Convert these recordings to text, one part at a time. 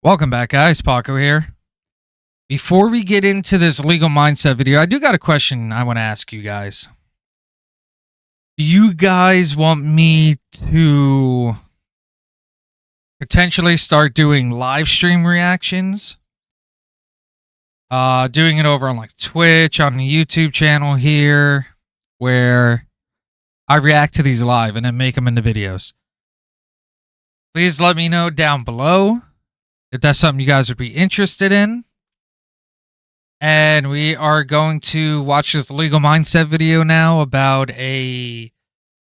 Welcome back, guys. Paco here. Before we get into this legal mindset video, I do got a question I want to ask you guys. Do you guys want me to potentially start doing live stream reactions? Doing it over on like Twitch, on the YouTube channel here, where I react to these live and then make them into videos. Please let me know down below if that's something you guys would be interested in. And we are going to watch this legal mindset video now about a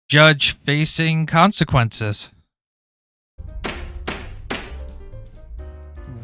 judge facing consequences.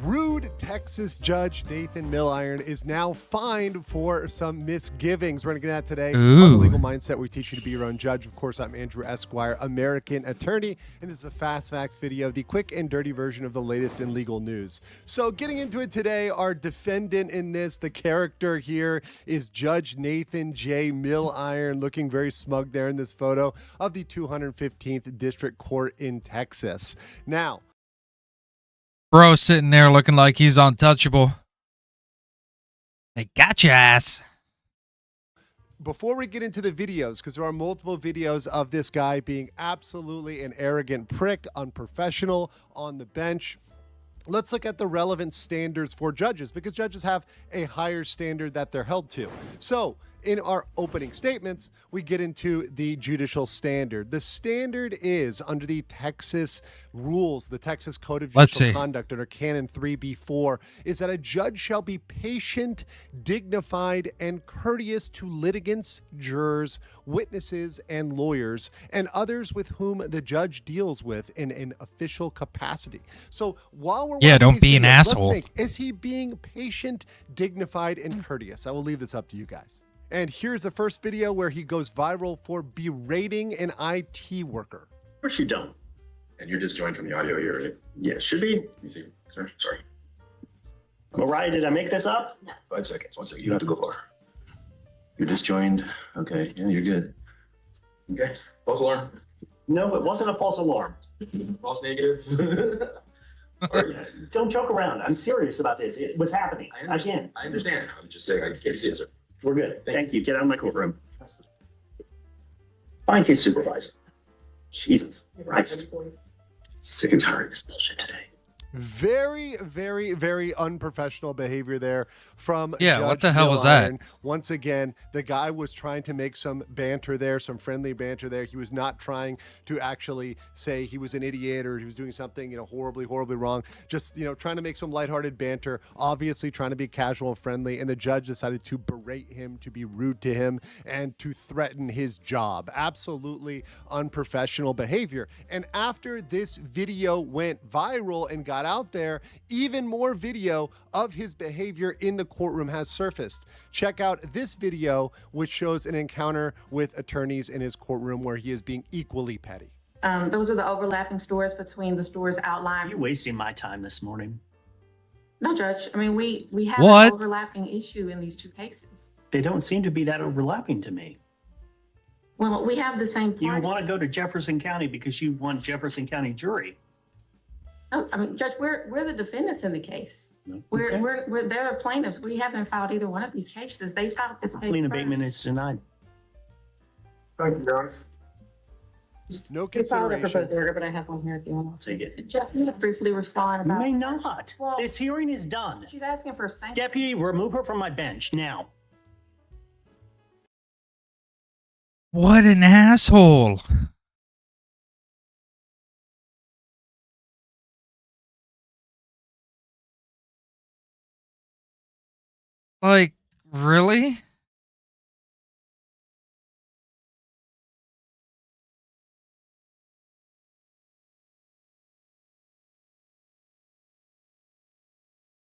Rude Texas judge Nathan Milliron is now fined for some misgivings. We're going to get at today on the legal mindset. We teach you to be your own judge. Of course, I'm Andrew Esquire, American attorney, and this is a fast facts video, the quick and dirty version of the latest in legal news. So getting into it today, our defendant in this, the character here, is Judge Nathan J. Milliron, looking very smug there in this photo of the 215th District Court in Texas. Now, Bro sitting there looking like he's untouchable. They got your ass. Before we get into the videos, because there are multiple videos of this guy being absolutely an arrogant prick, unprofessional on the bench, let's look at the relevant standards for judges, because judges have a higher standard that they're held to. So in our opening statements, we get into the judicial standard. The standard is under the Texas rules, the Texas Code of Judicial Conduct under Canon 3B4, is that a judge shall be patient, dignified, and courteous to litigants, jurors, witnesses, and lawyers, and others with whom the judge deals with in an official capacity. So while we're don't be an asshole. Let's think, is he being patient, dignified, and courteous? I will leave this up to you guys. And here's the first video where he goes viral for berating an IT worker. Of course you don't. And you're disjoined from the audio here, right? Yeah, should be. Let me see. Sorry. Mariah, did I make this up? No. 5 seconds. 1 second. You don't have to go far. You're disjoined. Okay. Yeah, you're good. Okay. False alarm. No, it wasn't a false alarm. False negative. Don't joke around. I'm serious about this. It was happening again. I understand. I'm just saying I can't see it, sir. We're good. Thank you. Get out of my courtroom. Find his supervisor. Jesus Christ. Sick and tired of this bullshit today. Very, very, very unprofessional behavior there from Judge what the hell was Milliron. that? Once again, the guy was trying to make some banter there, some friendly banter there. He was not trying to actually say he was an idiot or he was doing something, horribly, horribly wrong. Just, trying to make some lighthearted banter, obviously trying to be casual and friendly. And the judge decided to berate him, to be rude to him, and to threaten his job. Absolutely unprofessional behavior. And after this video went viral and got out there, even more video of his behavior in the courtroom has surfaced. Check out this video, which shows an encounter with attorneys in his courtroom where he is being equally petty. Those are the overlapping stores between the stores outlined. You're wasting my time this morning. No, Judge. I mean, we have What? an overlapping issue in these two cases. They don't seem to be that overlapping to me. Well, we have the same You parties. want to go to Jefferson County because you want Jefferson County jury. Oh, I mean, Judge, we're the defendants in the case. No. We're Okay. they're the plaintiffs. We haven't filed either one of these cases. They filed this case Lien first. abatement is denied. Thank you, Your Honor. No We filed a proposed consideration. order, but I have one here if you I'll want. take it. Jeff, you have briefly respond You about. may not. Well- This hearing is done. She's asking for a sanction. Deputy, remove her from my bench now. What an asshole. Like, really?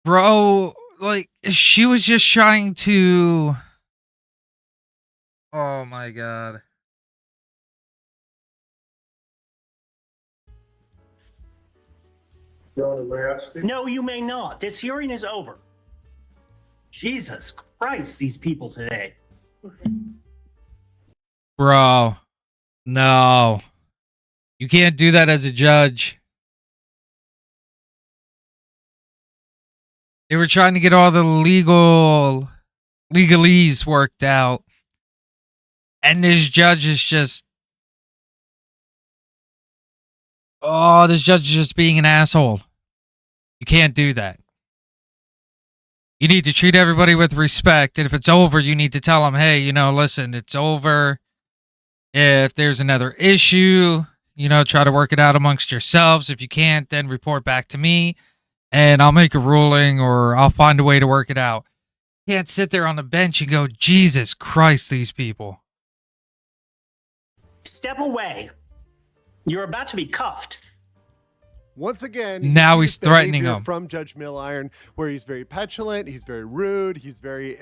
Bro, like, she was just trying to... Oh my god. Your Honor, may I speak? No, you may not. This hearing is over. Jesus Christ, these people today. Bro. No. You can't do that as a judge. They were trying to get all the legalese worked out. And this judge is just, this judge is just being an asshole. You can't do that. You need to treat everybody with respect. And if it's over, you need to tell them, hey, listen, it's over. If there's another issue, try to work it out amongst yourselves. If you can't, then report back to me and I'll make a ruling or I'll find a way to work it out. You can't sit there on the bench and go, Jesus Christ, these people. Step away. You're about to be cuffed. Once again, now you see he's this threatening behavior him from Judge Milliron, where he's very petulant, he's very rude, he's very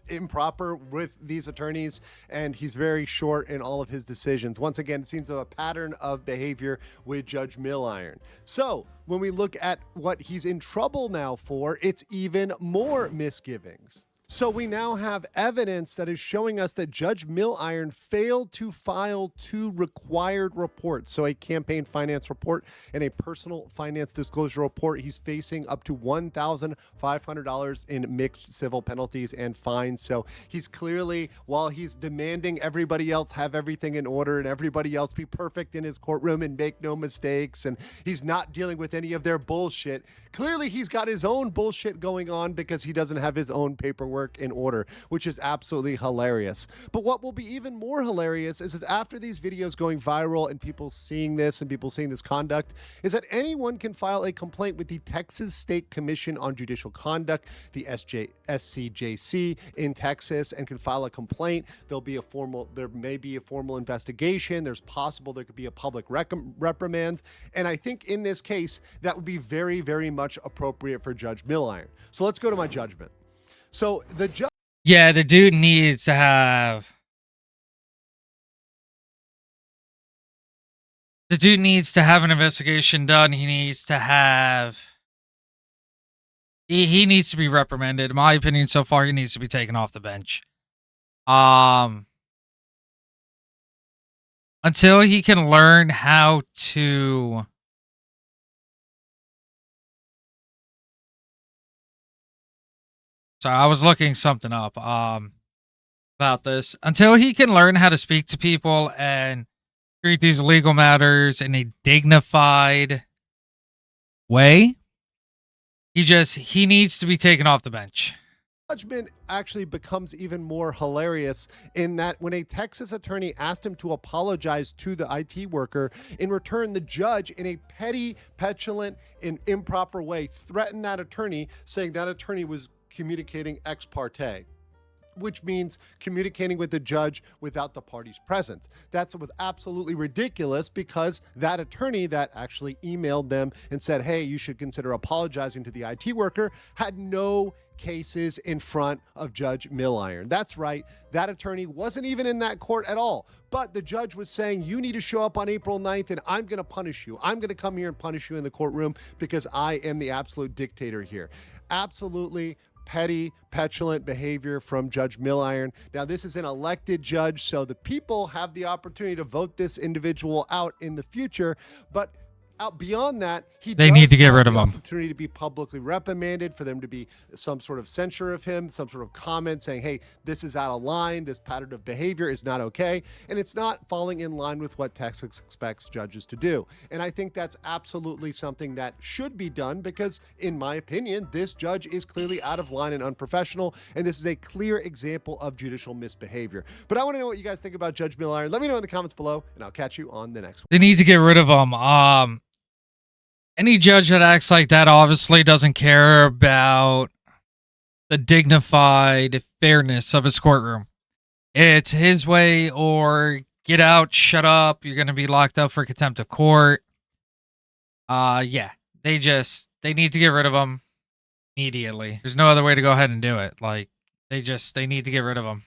improper with these attorneys, and he's very short in all of his decisions. Once again, it seems to have a pattern of behavior with Judge Milliron. So when we look at what he's in trouble now for, it's even more misgivings. So we now have evidence that is showing us that Judge Milliron failed to file 2 required reports. So a campaign finance report and a personal finance disclosure report. He's facing up to $1,500 in mixed civil penalties and fines. So he's clearly, while he's demanding everybody else have everything in order and everybody else be perfect in his courtroom and make no mistakes, and he's not dealing with any of their bullshit, clearly he's got his own bullshit going on because he doesn't have his own paperwork in order, which is absolutely hilarious. But what will be even more hilarious is after these videos going viral and people seeing this and people seeing this conduct, is that anyone can file a complaint with the Texas State Commission on Judicial Conduct, the SCJC in Texas, and can file a complaint. There may be a formal investigation. There's possible there could be a public reprimand. And I think in this case, that would be very, very much appropriate for Judge Milliron. So let's go to my judgment. So the judge. Yeah, the dude needs to have. The dude needs to have an investigation done. He needs to have. He needs to be reprimanded. In my opinion, so far, he needs to be taken off the bench. Until he can learn how to. So I was looking something up about this. Until he can learn how to speak to people and treat these legal matters in a dignified way, he needs to be taken off the bench. Judgment actually becomes even more hilarious in that when a Texas attorney asked him to apologize to the IT worker, in return, the judge, in a petty, petulant, and improper way, threatened that attorney, saying that attorney was communicating ex parte, which means communicating with the judge without the parties present. That was absolutely ridiculous because that attorney that actually emailed them and said, hey, you should consider apologizing to the IT worker, had no cases in front of Judge Milliron. That's right. That attorney wasn't even in that court at all. But the judge was saying, you need to show up on April 9th and I'm going to punish you. I'm going to come here and punish you in the courtroom because I am the absolute dictator here. Absolutely petty, petulant behavior from Judge Milliron. Now, this is an elected judge, so the people have the opportunity to vote this individual out in the future, but out beyond that, they need to get rid of him. Opportunity to be publicly reprimanded, for them to be some sort of censure of him, some sort of comment saying, hey, this is out of line, this pattern of behavior is not okay, and it's not falling in line with what Texas expects judges to do. And I think that's absolutely something that should be done because, in my opinion, this judge is clearly out of line and unprofessional, and this is a clear example of judicial misbehavior. But I want to know what you guys think about Judge Milliron. Let me know in the comments below, and I'll catch you on the next one. They need to get rid of him. Any judge that acts like that obviously doesn't care about the dignified fairness of his courtroom. It's his way or get out, shut up, you're going to be locked up for contempt of court. Yeah, they need to get rid of him immediately. There's no other way to go ahead and do it. Like, they need to get rid of him.